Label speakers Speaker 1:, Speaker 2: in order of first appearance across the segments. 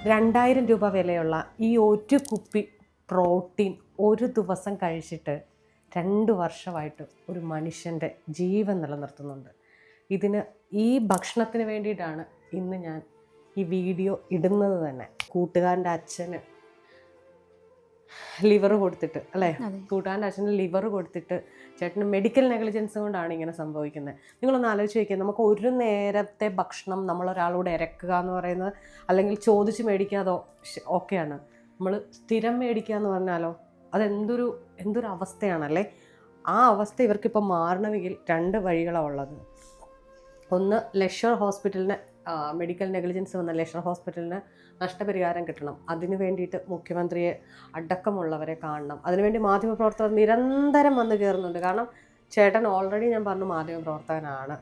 Speaker 1: 2000 രൂപ വിലയുള്ള ഈ ഒരു കുപ്പി പ്രോട്ടീൻ ഒരു ദിവസം കഴിച്ചിട്ട് 2 വർഷമായിട്ട് ഒരു മനുഷ്യൻ്റെ ജീവൻ നിലനിർത്തുന്നുണ്ട്. ഇതിന് ഈ ഭക്ഷണത്തിന് വേണ്ടിയിട്ടാണ് ഇന്ന് ഞാൻ ഈ വീഡിയോ ഇടുന്നത് തന്നെ. കൂട്ടുകാരൻ്റെ അച്ഛന് ലിവർ കൊടുത്തിട്ട് അല്ലേ, കൂട്ടുകാരൻ്റെ അച്ഛന് ലിവർ കൊടുത്തിട്ട് ചേട്ടന് മെഡിക്കൽ നെഗ്ലിജൻസ് കൊണ്ടാണ് ഇങ്ങനെ സംഭവിക്കുന്നത്. നിങ്ങളൊന്ന് ആലോചിച്ച് നോക്കിയാൽ, നമുക്ക് ഒരു നേരത്തെ ഭക്ഷണം നമ്മളൊരാളോട് ഇരക്കുക എന്ന് പറയുന്നത്, അല്ലെങ്കിൽ ചോദിച്ച് മേടിക്കാതോ ഓക്കെയാണ്, നമ്മൾ സ്ഥിരം മേടിക്കുക എന്ന് പറഞ്ഞാലോ എന്തൊരു അവസ്ഥയാണല്ലേ. ആ അവസ്ഥ ഇവർക്കിപ്പോൾ മാറണമെങ്കിൽ 2 വഴികളാണ് ഉള്ളത്. ഒന്ന്, ലഷ്വർ ഹോസ്പിറ്റലിന് മെഡിക്കൽ നെഗ്ലിജൻസ് വന്ന ലഷ്വർ ഹോസ്പിറ്റലിന് നഷ്ടപരിഹാരം കിട്ടണം. അതിനു വേണ്ടിയിട്ട് മുഖ്യമന്ത്രിയെ അടക്കമുള്ളവരെ കാണണം. അതിനുവേണ്ടി മാധ്യമപ്രവർത്തകർ നിരന്തരം വന്ന് കയറുന്നുണ്ട്. കാരണം ചേട്ടൻ ഓൾറെഡി ഞാൻ പറഞ്ഞു മാധ്യമപ്രവർത്തകനാണ്,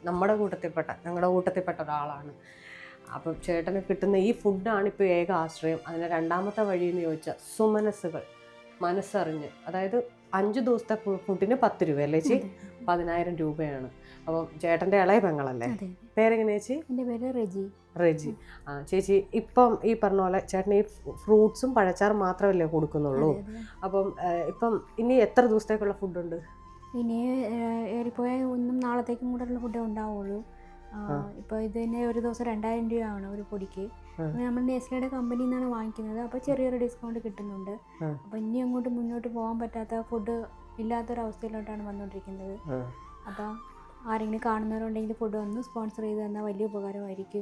Speaker 1: ഞങ്ങളുടെ കൂട്ടത്തിൽപ്പെട്ട ഒരാളാണ്. അപ്പം ചേട്ടന് കിട്ടുന്ന ഈ ഫുഡാണ് ഇപ്പോൾ ഏക ആശ്രയം. അതിന് രണ്ടാമത്തെ വഴിയെന്ന് ചോദിച്ചാൽ സുമനസ്സുകൾ മനസ്സറിഞ്ഞ്, അതായത് 5 ദിവസത്തെ ഫുഡിന് 10 രൂപ അല്ലേ ചേച്ചി, 10,000 രൂപയാണ്. അപ്പം ചേട്ടൻ്റെ ഇളയ പെങ്ങളല്ലേ, പേരെങ്ങനെയാ ചേച്ചി?
Speaker 2: എൻ്റെ പേര്
Speaker 1: റെജി. ചേച്ചി ഇപ്പം ഈ പറഞ്ഞ പോലെ ചേട്ടൻ ഈ ഫ്രൂട്ട്സും പഴച്ചാറും മാത്രമല്ലേ കൊടുക്കുന്നുള്ളൂ. അപ്പം ഇപ്പം ഇനി എത്ര ദിവസത്തേക്കുള്ള ഫുഡുണ്ട്?
Speaker 2: ഇനി ഏറിപ്പോയ ഒന്നും നാളത്തേക്കും കൂടെയുള്ള ഫുഡേ ഉണ്ടാവുള്ളൂ. ഇപ്പോൾ ഇതിന് ഒരു ദിവസം 2000 രൂപയാണ് ഒരു പൊടിക്ക്. നമ്മൾ നെസ്ലയുടെ കമ്പനിയിൽ നിന്നാണ് വാങ്ങിക്കുന്നത്. അപ്പോൾ ചെറിയൊരു ഡിസ്കൗണ്ട് കിട്ടുന്നുണ്ട്. അപ്പോൾ ഇനി അങ്ങോട്ട് മുന്നോട്ട് പോകാൻ പറ്റാത്ത, ഫുഡ് ഇല്ലാത്തൊരവസ്ഥയിലോട്ടാണ് വന്നുകൊണ്ടിരിക്കുന്നത്. അപ്പോൾ ആരെങ്കിലും കാണുന്നവരുണ്ടെങ്കിൽ ഫുഡ് ഒന്ന് സ്പോൺസർ ചെയ്ത് തന്നാൽ വലിയ ഉപകാരമായിരിക്കും.